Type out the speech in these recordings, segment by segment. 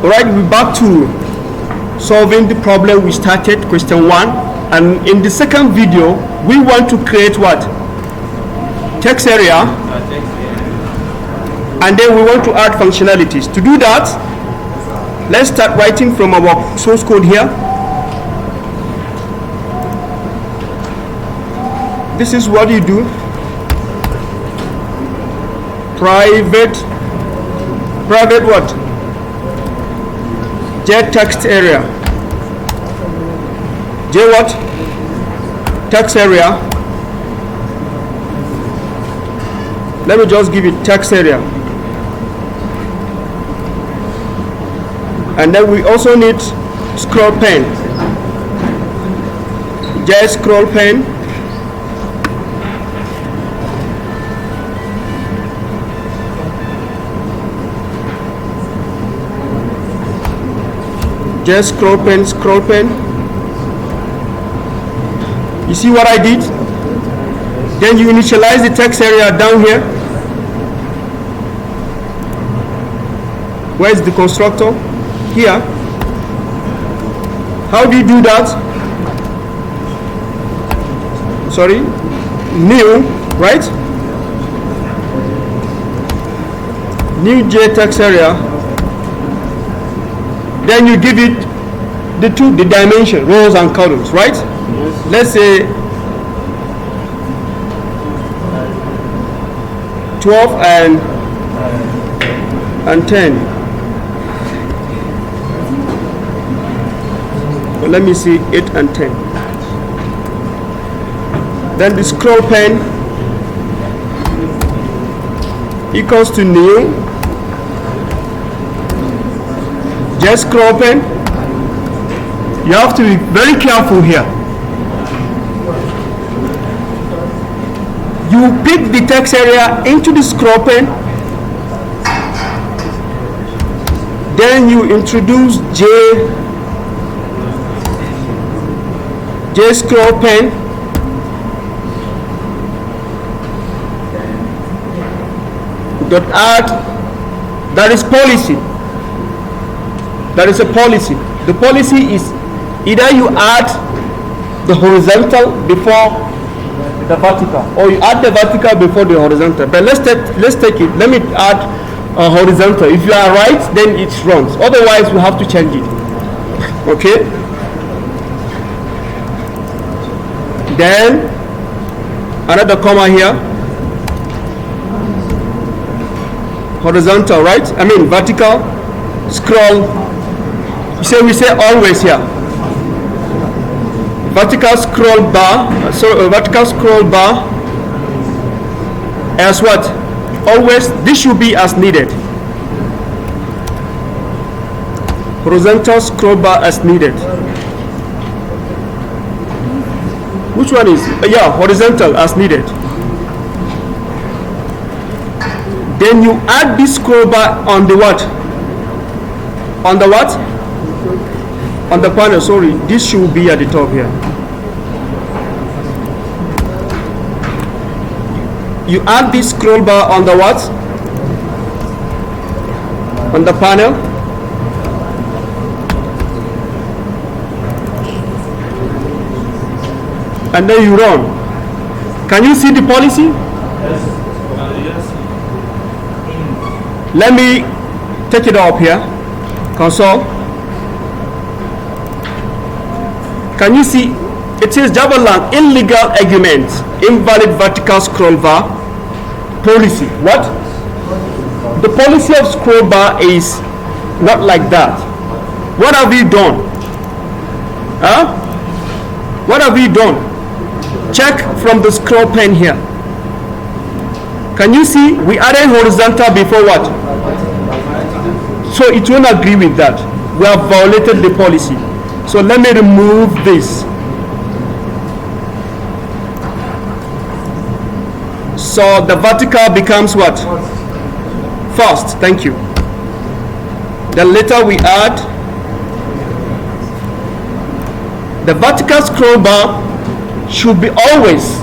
Alright, we're back to solving the problem we started, question 1. And in the second video, we want to create what? Text area. And then we want to add functionalities. To do that, let's start writing from our source code here. This is what you do. Private what? Jtextarea. J what? Text area. Let me just give it text area. And then we also need scroll pen. J scroll pen. Just scroll pen. You see what I did? Then you initialize the text area down here. Where is the constructor? Here. How do you do that? Sorry, new, right? New Jtextarea. Then you give it the dimension, rows and columns, right? Yes. Let's say 12 and 10. Well, let me see 8 and 10. Then the scroll pen equals to new. Just scroll pen. You have to be very careful here. You pick the text area into the scroll pen. Then you introduce J scroll pen. Dot add. That is policy. That is a policy. The policy is either you add the horizontal before the vertical, or you add the vertical before the horizontal. But let's take it. Let me add a horizontal. If you are right, then it runs. Otherwise, we have to change it. Okay. Then another comma here. Horizontal, right? I mean vertical. Scroll. We say always here. Vertical scroll bar. Vertical scroll bar as what? Always. This should be as needed. Horizontal scroll bar as needed. Which one is? Yeah, horizontal as needed. Then you add this scroll bar on the what? On the what? On the panel, sorry, this should be at the top here. You add this scroll bar on the what? On the panel. And then you run. Can you see the policy? Yes. Let me take it up here. Console. Can you see? It says Java-lang illegal argument, invalid vertical scroll bar policy. What? The policy of scroll bar is not like that. What have you done? Huh? What have you done? Check from the scroll pen here. Can you see? We added horizontal before what? So it won't agree with that. We have violated the policy. So let me remove this. So the vertical becomes what? First. Thank you. Then later we add the vertical scroll bar should be always,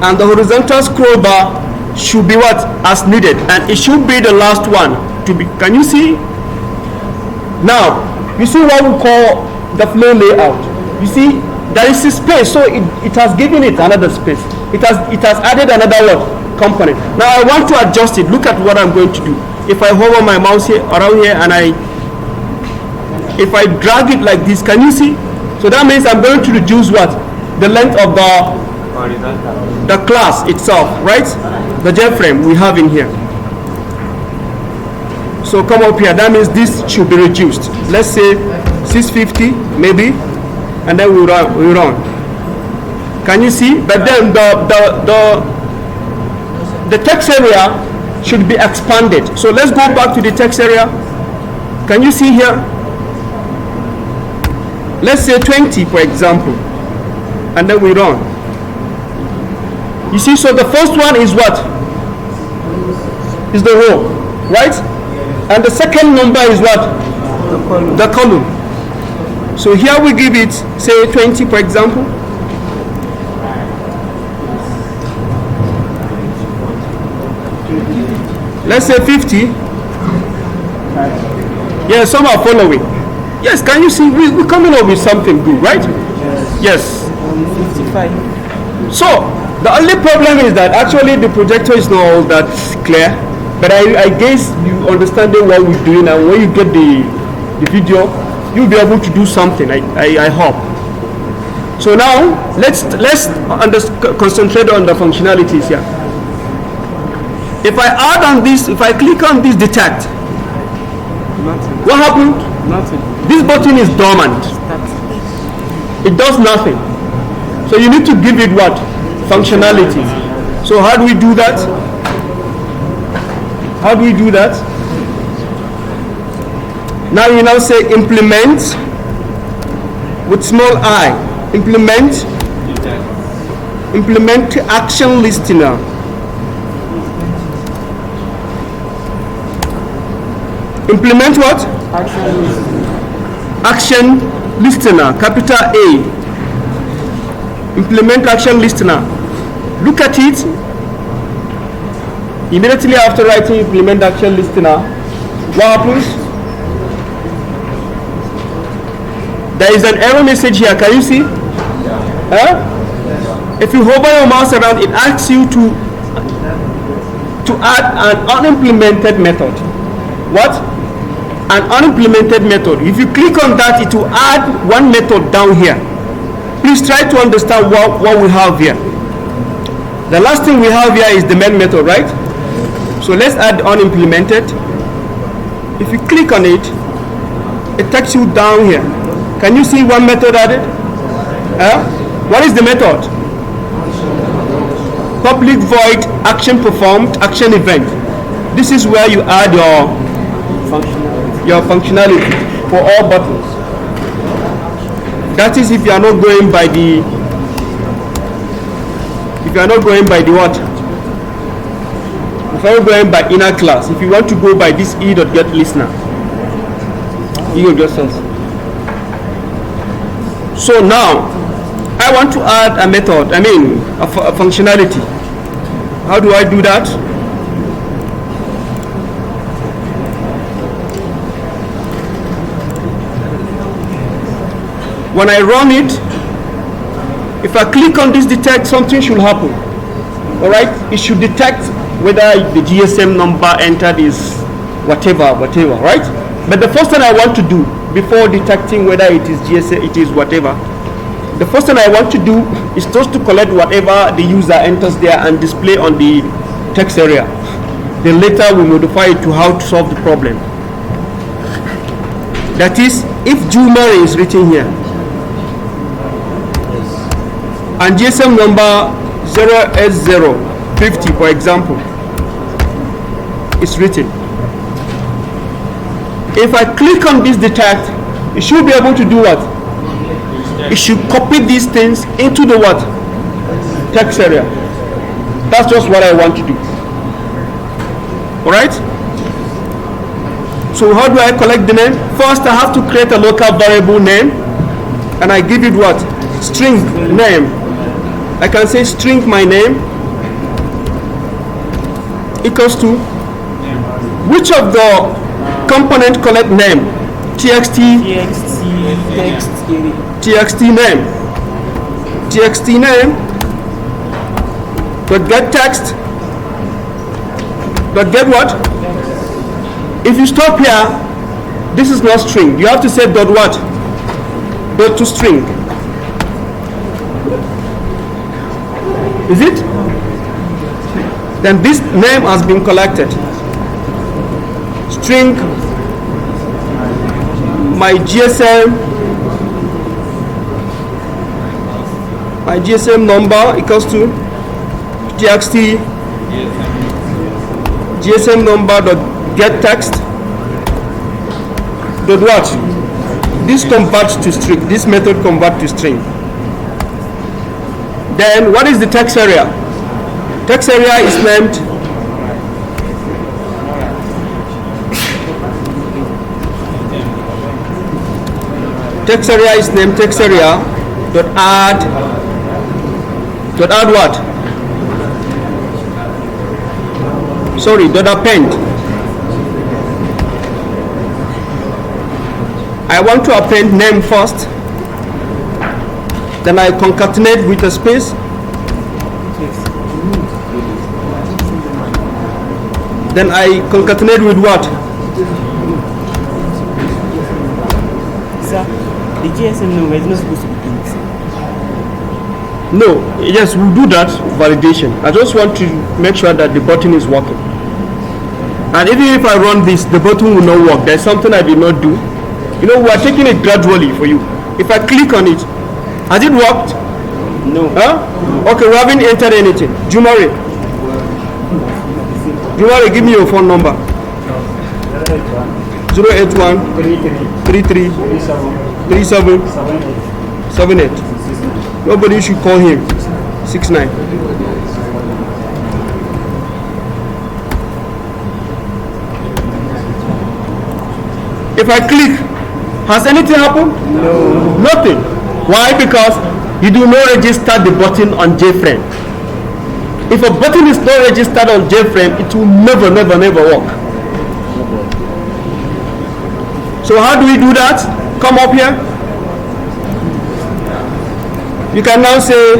and the horizontal scroll bar should be what? As needed, and it should be the last one to be. Can you see? Now, you see what we call the flow layout. You see, there is a space, so it has given it another space. It has added another what? Component. Now I want to adjust it. Look at what I'm going to do. If I hover my mouse here around here and if I drag it like this, can you see? So that means I'm going to reduce what? The length of the class itself, right? The JFrame we have in here. So come up here. That means this should be reduced. Let's say 650 maybe, and then we run. Can you see? But then the text area should be expanded. So let's go back to the text area. Can you see here? Let's say 20 for example, and then we run. You see, so the first one is what? Is the row, right? And the second number is what? The column. So here we give it, say 20 for example. Let's say 50. Yeah, some are following. Yes, can you see? We're coming up with something good, right? Yes. 55. So, the only problem is that actually the projector is not all that clear. But I guess you understanding what we're doing, and when you get the video, you'll be able to do something, I hope. So now, let's concentrate on the functionalities here. If I add on this, if I click on this detect, nothing. What happened? Nothing. This button is dormant. It does nothing. So you need to give it what? Functionality. So how do we do that? How do we do that? Now you now say implement with small I. Implement action listener. Implement what? Action listener, capital A. Implement action listener. Look at it. Immediately after writing implement action listener, what happens? There is an error message here. Can you see? Huh? If you hover your mouse around, it asks you to add an unimplemented method. What? An unimplemented method. If you click on that, it will add one method down here. Please try to understand what we have here. The last thing we have here is the main method, right? So let's add unimplemented. If you click on it, it takes you down here. Can you see one method added? What is the method? Public void action performed action event. This is where you add your functionality for all buttons. That is if you are not going by the what? If you are going by inner class, if you want to go by this e.getListener, so now I want to add a method, a functionality. How do I do that? When I run it, if I click on this detect, something should happen. Alright? It should detect whether the GSM number entered is whatever, right? But the first thing I want to do before detecting whether it is GSM, it is whatever, the first thing I want to do is just to collect whatever the user enters there and display on the text area. Then later we modify it to how to solve the problem. That is, if Jumari is written here, and GSM number 0S050 for example is written. If I click on this detect, it should be able to do what? It should copy these things into the what? Text area. That's just what I want to do. Alright? So how do I collect the name? First I have to create a local variable name, and I give it what? String name. I can say string my name equals to which of the component collect name. txt name. Txt name dot get text dot get what? If you stop here, this is not string. You have to say dot what? Dot to string. Is it? Then this name has been collected. String my GSM number equals to txt GSM number dot get text dot what? This converts to string. This method converts to string. Then what is the text area? Text area is named text area dot add what? Sorry, dot append. I want to append name first, then I concatenate with a space, then I concatenate with what? Sir, the GSM number is not supposed to be int. No, yes, we'll do that validation. I just want to make sure that the button is working. And even if I run this, the button will not work. There's something I did not do. You know, we are taking it gradually for you. If I click on it, has it worked? No. Huh? Okay, we haven't entered anything. Jumare, give me your phone number. 081 33 37 78. Nobody should call him. 69. If I click, has anything happened? No. Nothing. Why? Because you do not register the button on JFrame. If a button is not registered on JFrame, it will never work. So how do we do that? Come up here. You can now say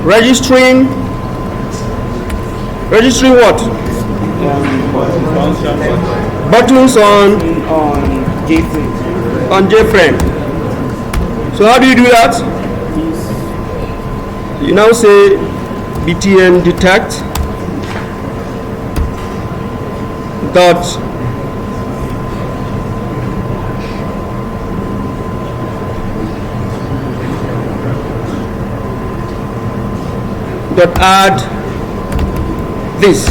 registering what? Buttons on JFrame. So how do you do that? You now say btn detect dot add this.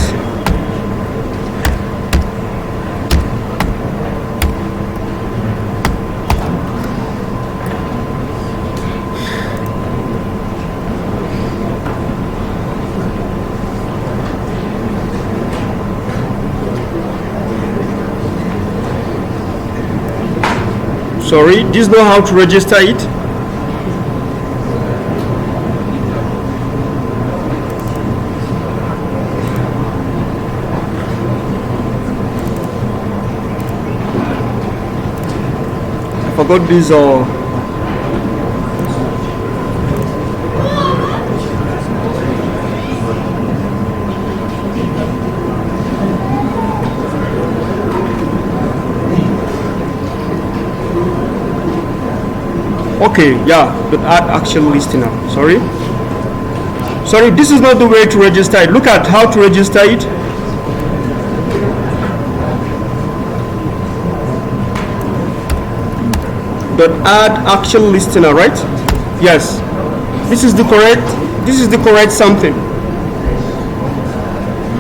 Sorry, this is not how to register it. I forgot these are. Okay, yeah, but add actual listener. Sorry, this is not the way to register it. Look at how to register it. But add actual listener, right? Yes, this is the correct something.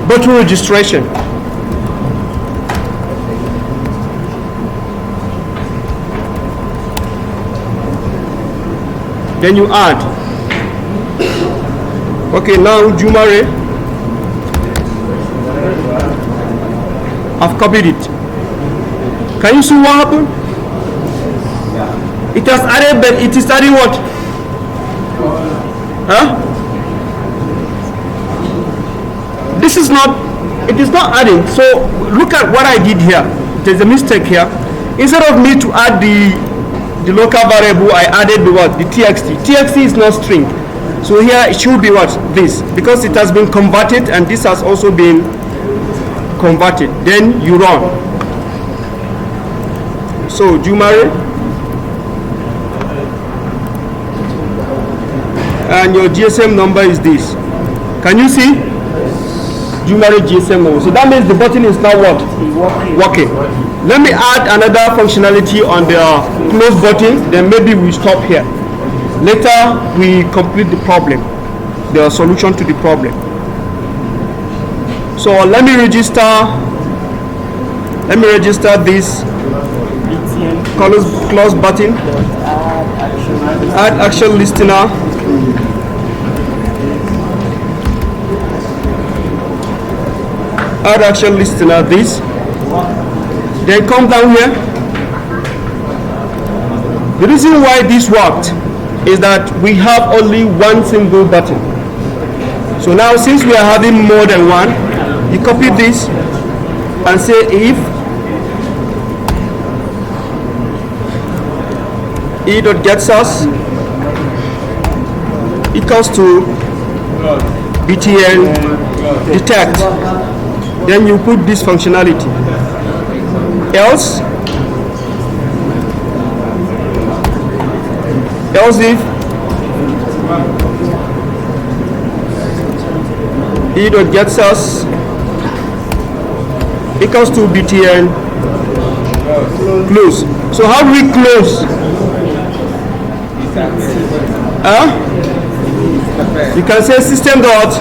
Button registration. Then you add. Okay, now Jumare, I've copied it. Can you see what happened? It has added, but it is adding what? Huh? This is not, it is not adding. So look at what I did here. There's a mistake here. Instead of me to add the local variable, I added the what? The txt. Txt is not string. So here it should be what? This. Because it has been converted and this has also been converted. Then you run. So Jumare, and your GSM number is this. Can you see? Jumare GSM number. So that means the button is now what? Working. Let me add another functionality on the close button, then maybe we stop here. Later we complete the problem, the solution to the problem. So let me register this close button. Add action listener. Add action listener this. Then come down here. The reason why this worked is that we have only one single button. So now since we are having more than one, you copy this and say if e.getSource equals to btn detect, then you put this functionality. Else if e.getSource equals to btn close. So how do we close? You can say system dot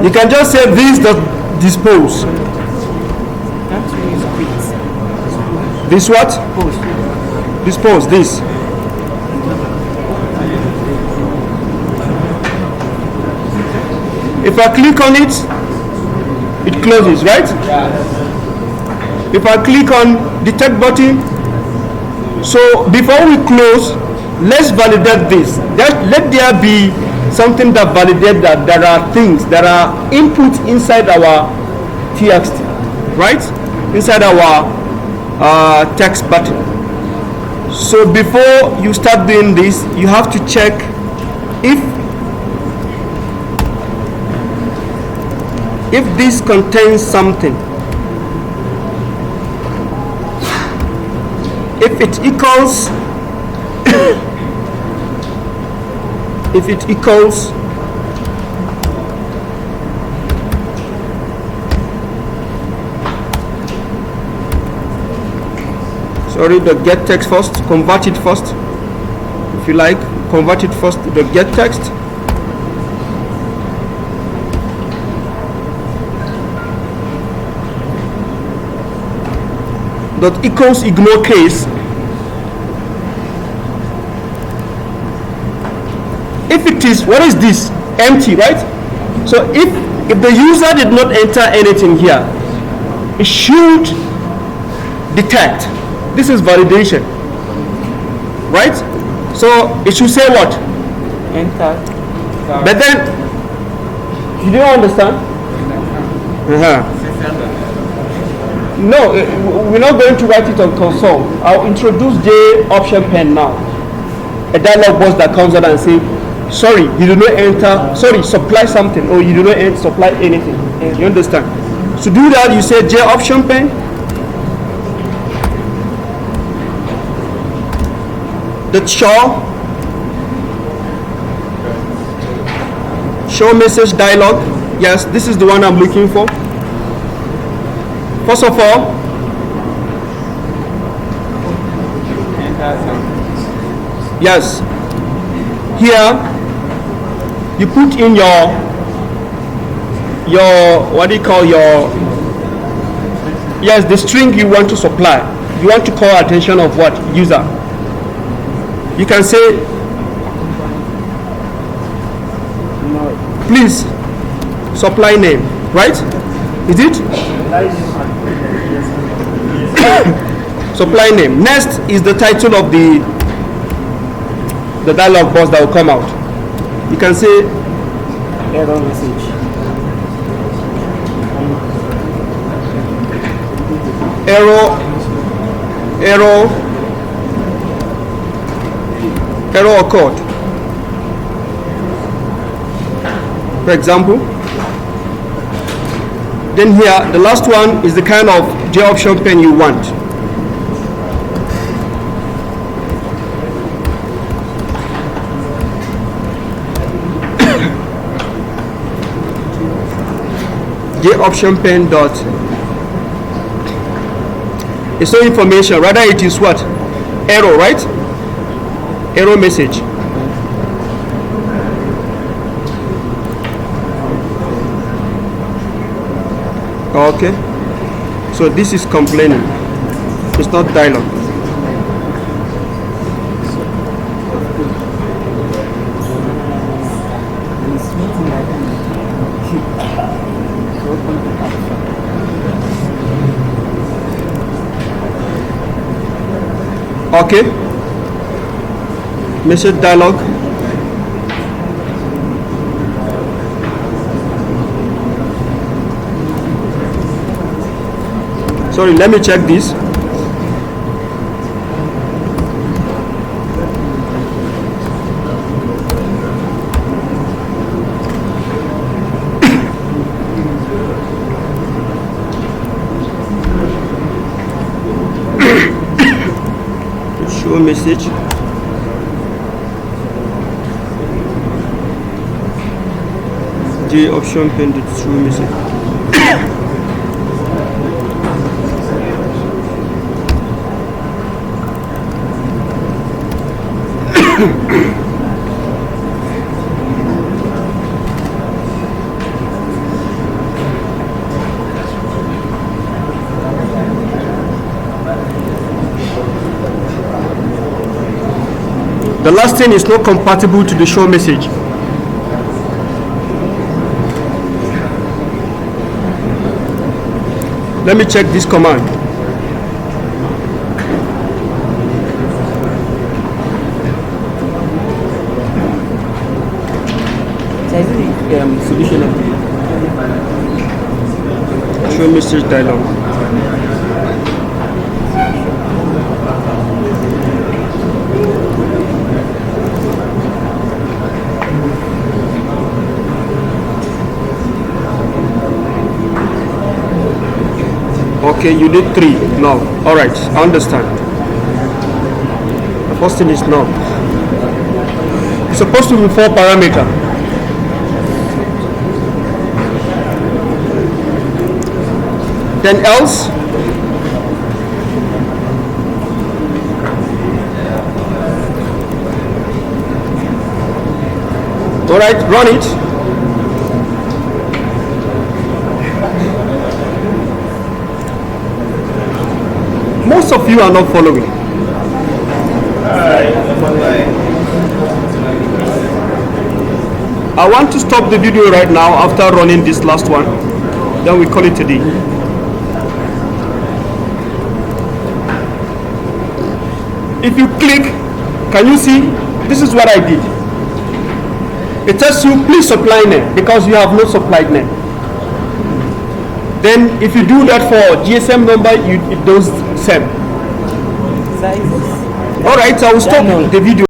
you can just say this dot dispose. This what? Dispose this. If I click on it, it closes, right? If I click on detect button, so before we close, let's validate this. Let there be something that validates that there are things, there are inputs inside our txt, right? Inside our text button. So before you start doing this, you have to check if this contains something. If it equals sorry, the get text first, convert it first. If you like, convert it first to the get text. Dot equals ignore case. If it is, what is this? Empty, right? So if the user did not enter anything here, it should detect. This is validation, right? So it should say what? Enter. But then you don't understand? No, we're not going to write it on console. I'll introduce J option pen now. A dialog box that comes out and say, sorry, you do not enter, sorry, supply something, or you do not supply anything. You understand? To do that, you say J option pen. The show message dialog. Yes, this is the one I'm looking for. First of all, yes, here you put in your what do you call your, yes, the string you want to supply. You want to call attention of what? User. You can say Please, supply name, right? Is it? Supply name. Next is the title of the dialog box that will come out. You can say Error message. Error occurred. For example, then here the last one is the kind of J option pen you want. J option pen dot. It's no information, rather it is what? Error, right? Error message. Okay, so this is complaining, it's not dialogue. Okay, message dialogue. Sorry, let me check this. Show message. J option pen to show message. The last thing is not compatible to the show message. Let me check this command. Solution of show message dialog. Okay, you did 3. No. Alright, I understand. The first thing is no. It's supposed to be 4 parameter. Then else. Alright, run it. Most of you are not following. I want to stop the video right now after running this last one. Then we call it a day. If you click, can you see? This is what I did. It tells you please supply name because you have no supplied name. Then if you do that for GSM number, it does same. Alright, I will stop the video.